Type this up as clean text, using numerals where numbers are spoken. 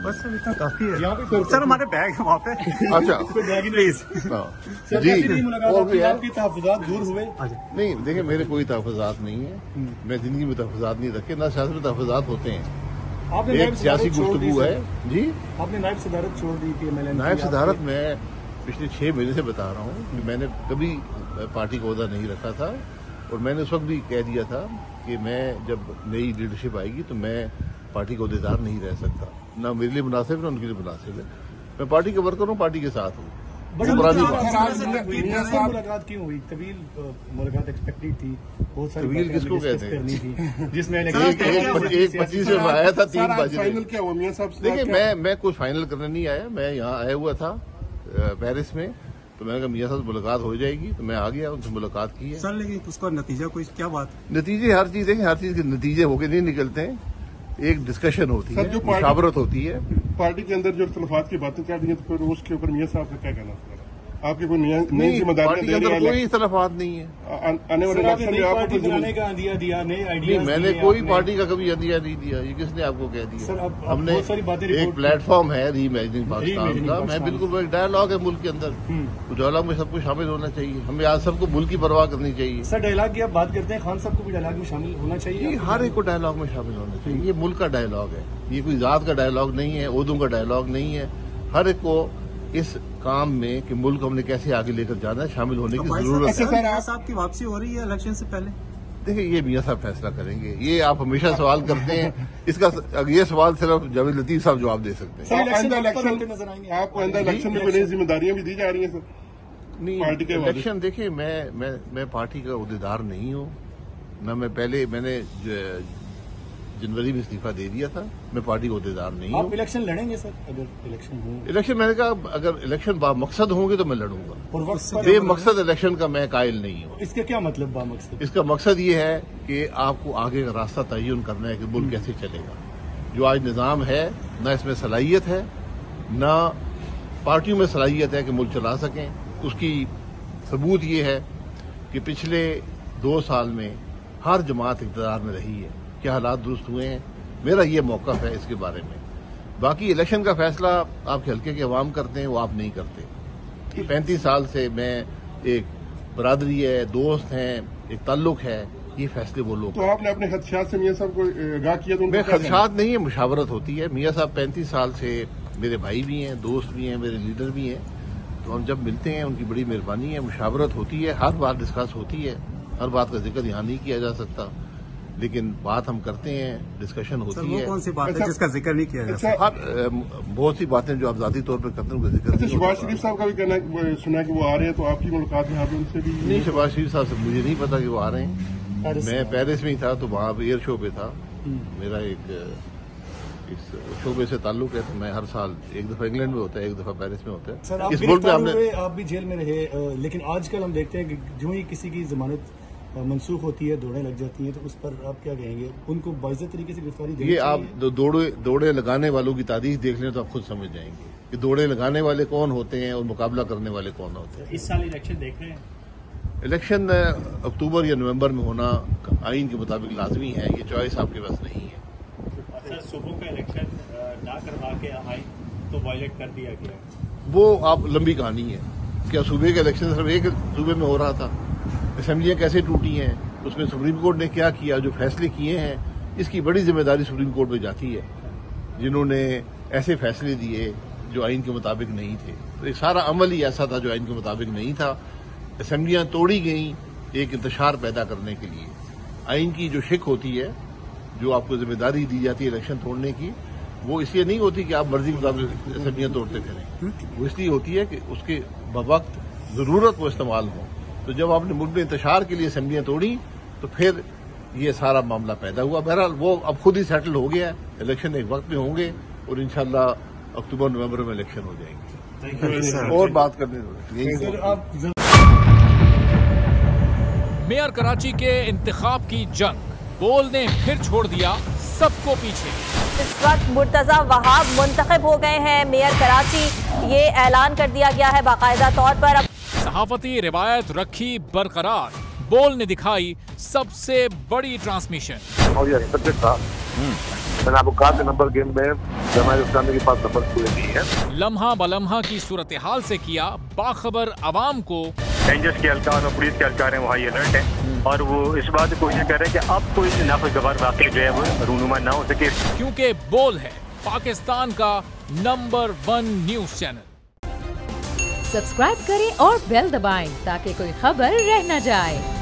बस इतना काफी है। सर हमारे बैग है वहाँ पे। अच्छा प्लीज जी। आपकी तहफ़्फ़ुज़ात दूर हुए? नहीं देखिए, मेरे कोई तहफ़्फ़ुज़ात नहीं है। मैं जिंदगी में तहफ़्फ़ुज़ात नहीं रखे, ना सियासत में तहफ़्फ़ुज़ात होते हैं। एक सियासी गुफ्तगू है जी। आपने नायब सदारत छोड़ दी थी। नायब सदारत में पिछले 6 महीने से बता रहा हूँ कि मैंने कभी पार्टी का ओहदा नहीं रखा था, और मैंने उस वक्त भी कह दिया था कि मैं जब नई लीडरशिप आएगी तो मैं पार्टी का ओहदेदार नहीं रह सकता। ना मेरे लिए मुनासिब ना उनके लिए मुनासिब है। मैं पार्टी का वर्कर हूँ, पार्टी के साथ हूँ। मुलाकात क्यों हुई? तवील मुलाकात एक्सपेक्टेड थी, बहुत सारी तवील किसको कहते हैं? जिसमें एक 25 में आया था 3 बजे। फाइनल क्या हुआ मियां साहब? देखिए, मैं कुछ फाइनल करने नहीं आया। मैं यहाँ आया हुआ था पेरिस में, तो मैंने कहा मियां साहब से मुलाकात हो जाएगी, तो मैं आ गया, उनसे मुलाकात की है। सर लेकिन उसका नतीजा कोई क्या बात? नतीजे हर चीज देखें, हर चीज के नतीजे होके नहीं निकलते हैं। एक डिस्कशन होती है, मुशावरत होती है। पार्टी के अंदर जो इख्तलाफात की बातें कर रही है, तो फिर उसके ऊपर मियां साहब का क्या कहना है? आपकी कोई नई जिम्मेदारी दे रही है? कोई इख्तलाफात नहीं है। आने वाले इलेक्शन में आपको बनाने का आइडिया दिया, नए आइडिया? मैंने कोई पार्टी का कभी आइडिया नहीं दिया। ये किसने आपको कह दिया? सर, हमने बहुत सारी बातें एक प्लेटफॉर्म है रीइमेजिनिंग पाकिस्तान का। मैं बिल्कुल एक डायलॉग है मुल्क के अंदर, तो डायलॉग में सबको शामिल होना चाहिए। हमें आज सबको मुल्क की परवाह करनी चाहिए। सर डायलॉग की आप बात करते हैं, खान साहब को भी डायलॉग में शामिल होना चाहिए। हर एक को डायलॉग में शामिल होना चाहिए। ये मुल्क का डायलॉग है, ये कोई जात का डायलॉग नहीं है, ओहदों का डायलॉग नहीं है। हर एक को इस काम में कि मुल्क हमने कैसे आगे लेकर जाना है शामिल होने की जरूरत है। मियां साहब की वापसी हो रही है इलेक्शन से पहले? देखिए, ये मियां साहब फैसला करेंगे। ये आप हमेशा सवाल करते हैं, इसका ये सवाल सिर्फ जावेद लतीफ साहब जवाब दे सकते हैं। आपको इलेक्शन में कोई नई जिम्मेदारियां भी दी जा रही हैं? सर नहीं, पार्टी के इलेक्शन देखिए, मैं पार्टी का ओहदेदार नहीं हूँ ना। मैंने जनवरी में इस्तीफा दे दिया था। मैं पार्टी का ओहदेदार नहीं हूँ। आप इलेक्शन लड़ेंगे सर? अगर इलेक्शन हो? इलेक्शन मैंने कहा अगर इलेक्शन बामकसद होंगे तो मैं लड़ूंगा। बेमकसद इलेक्शन का मैं कायल नहीं हूँ। इसका क्या मतलब बामकसद? इसका मकसद ये है कि आपको आगे का रास्ता तयन करना है कि मुल्क कैसे चलेगा। जो आज निज़ाम है, न इसमें सलाहियत है, न पार्टियों में सलाहियत है कि मुल्क चला सकें। उसकी सबूत ये है कि पिछले 2 साल में हर जमात इक़्तिदार में रही है। क्या हालात दुरुस्त हुए हैं? मेरा ये मौक़िफ़ है इसके बारे में। बाकी इलेक्शन का फैसला आपके हल्के के अवाम करते हैं, वो आप नहीं करते। 35 साल से मैं एक बरादरी है, दोस्त हैं, एक ताल्लुक है, ये फैसले वो लोग। तो आपने अपने खदशात से मियां साहब को आगाह किया? तो मैं खदशात नहीं है, मुशावरत होती है। मियां साहब 35 साल से मेरे भाई भी हैं, दोस्त भी हैं, मेरे लीडर भी हैं। तो हम जब मिलते हैं उनकी बड़ी मेहरबानी है, मुशावरत होती है, हर बात डिस्कस होती है। हर बात का जिक्र यहाँ नहीं किया जा सकता, लेकिन बात हम करते हैं, डिस्कशन होती है। कौन सी बात है जिसका जिक्र नहीं किया जा सकता? बहुत सी बातें जो आप जाती तौर पर करते हैं उनका जिक्र। शहबाज शरीफ साहब का भी कहना सुना कि वो आ रहे हैं, तो आपकी मुलाकात यहाँ पे उनसे भी? नहीं, शहबाज शरीफ साहब से मुझे नहीं पता कि वो आ रहे हैं। मैं पेरिस में ही था, तो वहाँ एयर शो पे था। मेरा इस शोबे से ताल्लुक है, तो मैं हर साल एक दफा इंग्लैंड में होता है, एक दफा पेरिस में होता है। इस मुल्क में आप भी जेल में रहे, लेकिन आजकल हम देखते हैं कि जो ही किसी की जमानत मनसूख होती है, दौड़े लग जाती हैं, तो उस पर आप क्या कहेंगे? उनको बाइज़्ज़त तरीके से गिरफ्तारी देनी चाहिए? ये आप दौड़े लगाने वालों की तारीख देख लें तो आप खुद समझ जाएंगे कि दौड़े लगाने वाले कौन होते हैं और मुकाबला करने वाले कौन होते हैं। इस साल इलेक्शन देख रहे हैं? इलेक्शन अक्टूबर या नवंबर में होना आइन के मुताबिक लाजमी है। ये चॉइस आपके पास नहीं है। अच्छा, सूबों का इलेक्शन ना करवा के आइन तो वायलेट कर दिया गया, वो आप लंबी कहानी है। क्या सूबे का इलेक्शन सिर्फ एक सूबे में हो रहा था? असेंबलियां कैसे टूटी हैं, उसमें सुप्रीम कोर्ट ने क्या किया, जो फैसले किए हैं, इसकी बड़ी जिम्मेदारी सुप्रीम कोर्ट में जाती है, जिन्होंने ऐसे फैसले दिए जो आइन के मुताबिक नहीं थे। तो एक सारा अमल ही ऐसा था जो आइन के मुताबिक नहीं था। असेंबलियां तोड़ी गई एक इंतशार पैदा करने के लिए। आइन की जो शिक होती है, जो आपको जिम्मेदारी दी जाती है इलेक्शन तोड़ने की, वो इसलिए नहीं होती कि आप मर्जी के मुताबिक असेंबलियां तोड़ते फिरें। वो इसलिए होती है कि उसके बवक्त जरूरत वो इस्तेमाल हो। तो जब आपने मुल्क में इंतशार के लिए असेंबलियां तोड़ी, तो फिर ये सारा मामला पैदा हुआ। बहरहाल वो अब खुद ही सेटल हो गया है। इलेक्शन एक वक्त में होंगे और इंशाल्लाह अक्टूबर नवंबर में इलेक्शन हो जाएंगे। और बात करने मेयर कराची के इंतखाब की जंग, बोल ने फिर छोड़ दिया सबको पीछे। इस वक्त मुर्तजा वहाब मुंतखब हो गए हैं मेयर कराची, ये ऐलान कर दिया गया है बाकायदा तौर पर। सहाफती रिवायत रखी बरकरार, बोल ने दिखाई सबसे बड़ी ट्रांसमिशन। मैंने आपको कहा कि नंबर गेम में जमात इस्लामी के पास नंबर पूरे नहीं है। लम्हा बलम्हा की सूरत हाल से किया बाखबर अवाम को। रेंजर्स के एहलकार और पुलिस के एहलकार हैं वो हाई अलर्ट है और वो इस बात की कोशिश कर रहे हैं कि अब कोई नाखुशगवार वाक़या जो है वो रूनुमा ना हो सके, क्योंकि बोल है पाकिस्तान का नंबर 1 न्यूज चैनल। सब्सक्राइब करें और बेल दबाएं ताकि कोई खबर रह न जाए।